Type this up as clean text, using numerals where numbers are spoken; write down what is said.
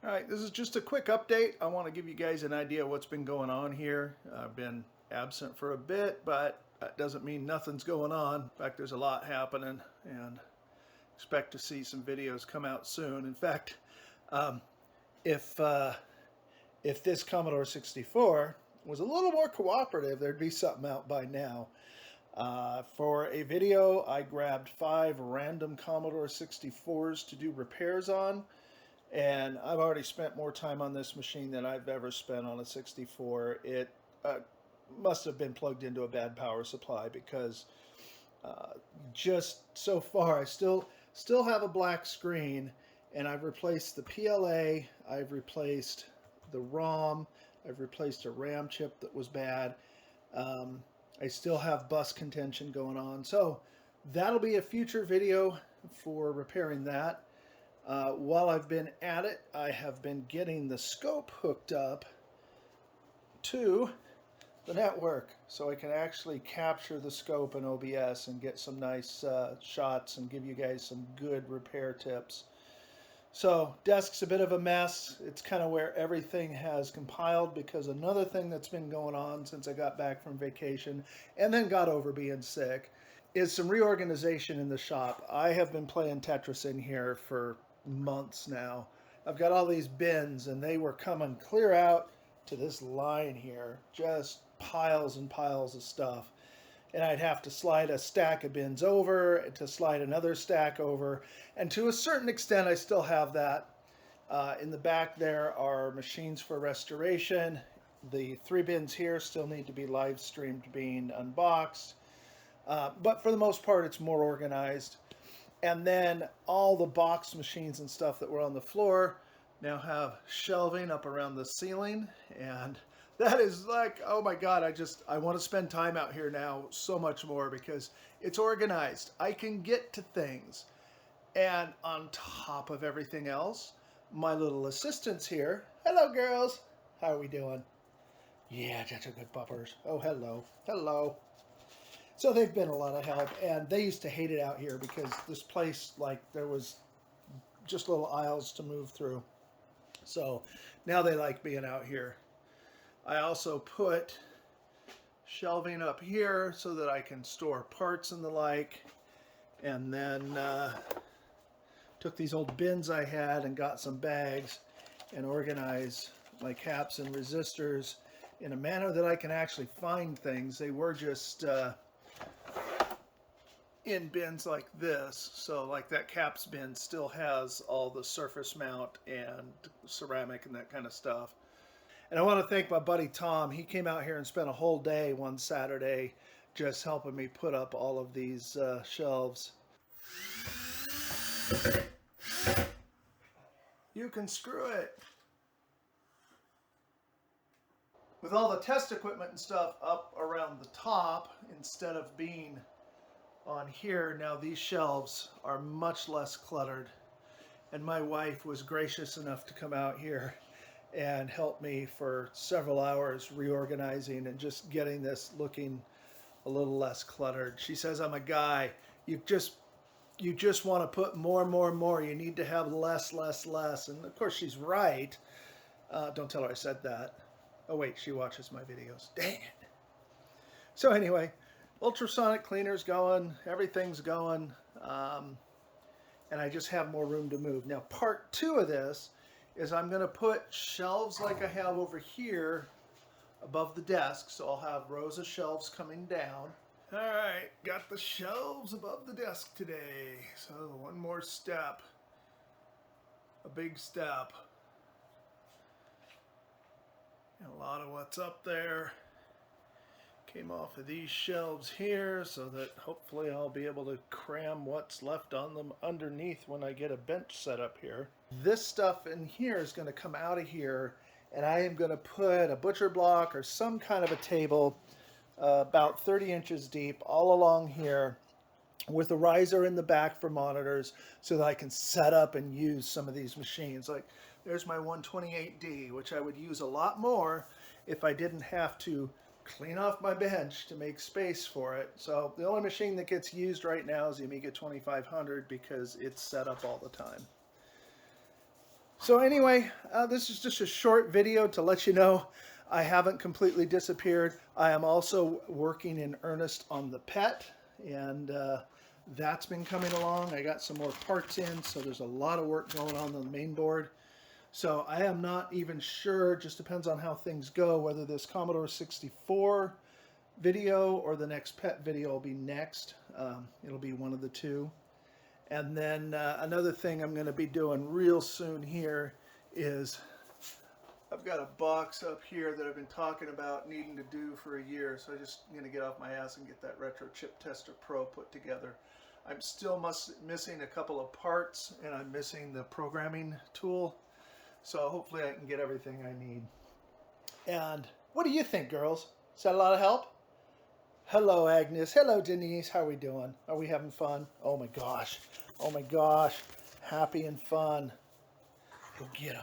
All right, this is just a quick update. I want to give you guys an idea of what's been going on here. I've been absent for a bit, but that doesn't mean nothing's going on. In fact, there's a lot happening, and expect to see some videos come out soon. In fact, if this Commodore 64 was a little more cooperative, there'd be something out by now. For a video, I grabbed 5 random Commodore 64s to do repairs on. And I've already spent more time on this machine than I've ever spent on a 64. It must have been plugged into a bad power supply because just so far I still have a black screen, and I've replaced the PLA, I've replaced the ROM, I've replaced a RAM chip that was bad. I still have bus contention going on, so that'll be a future video for repairing that. While I've been at it, I have been getting the scope hooked up to the network so I can actually capture the scope in OBS and get some nice shots and give you guys some good repair tips. So desk's a bit of a mess. It's kind of where everything has compiled, because another thing that's been going on since I got back from vacation and then got over being sick is some reorganization in the shop. I have been playing Tetris in here for months now. I've got all these bins, and they were coming clear out to this line here, just piles and piles of stuff, and I'd have to slide a stack of bins over to slide another stack over, and to a certain extent I still have that. In the back there are machines for restoration. The 3 bins here still need to be live streamed being unboxed, but for the most part it's more organized. And then all the box machines and stuff that were on the floor now have shelving up around the ceiling. And that is like, oh my God, I want to spend time out here now so much more because it's organized. I can get to things. And on top of everything else, my little assistants here. Hello, girls. How are we doing? Yeah, that's a good puppers. Oh, hello. Hello. So they've been a lot of help, and they used to hate it out here because this place, like, there was just little aisles to move through. So now they like being out here. I also put shelving up here so that I can store parts and the like, and then took these old bins I had and got some bags and organized my caps and resistors in a manner that I can actually find things. They were just in bins like this, so like that caps bin still has all the surface mount and ceramic and that kind of stuff. And I want to thank my buddy Tom. He came out here and spent a whole day one Saturday just helping me put up all of these shelves. You can screw it. With all the test equipment and stuff up around the top instead of being on here, now these shelves are much less cluttered, and my wife was gracious enough to come out here and help me for several hours reorganizing and just getting this looking a little less cluttered. She says, I'm a guy, you just want to put more and more and more. You need to have less, less, less. And of course she's right. Don't tell her I said that. Oh wait, she watches my videos. Dang it. So anyway, ultrasonic cleaner's going, everything's going, and I just have more room to move. Now part 2 of this is I'm going to put shelves like I have over here above the desk, so I'll have rows of shelves coming down. Alright, got the shelves above the desk today, so one more step, a big step. And a lot of what's up there came off of these shelves here, so that hopefully I'll be able to cram what's left on them underneath when I get a bench set up here. This stuff in here is going to come out of here, and I am going to put a butcher block or some kind of a table about 30 inches deep all along here with a riser in the back for monitors so that I can set up and use some of these machines. Like there's my 128D, which I would use a lot more if I didn't have to clean off my bench to make space for it. So the only machine that gets used right now is the Amiga 2500 because it's set up all the time. So anyway, this is just a short video to let you know I haven't completely disappeared. I am also working in earnest on the pet, and that's been coming along. I got some more parts in, so there's a lot of work going on the main board. So I am not even sure, just depends on how things go, whether this Commodore 64 video or the next pet video will be next. It'll be one of the two. And then another thing I'm going to be doing real soon here is I've got a box up here that I've been talking about needing to do for a year. So I'm just going to get off my ass and get that Retro Chip Tester Pro put together. I'm still missing a couple of parts, and I'm missing the programming tool. So hopefully I can get everything I need. And what do you think, girls? Is that a lot of help? Hello, Agnes. Hello, Denise. How are we doing? Are we having fun? Oh my gosh. Oh my gosh. Happy and fun. Go get 'em.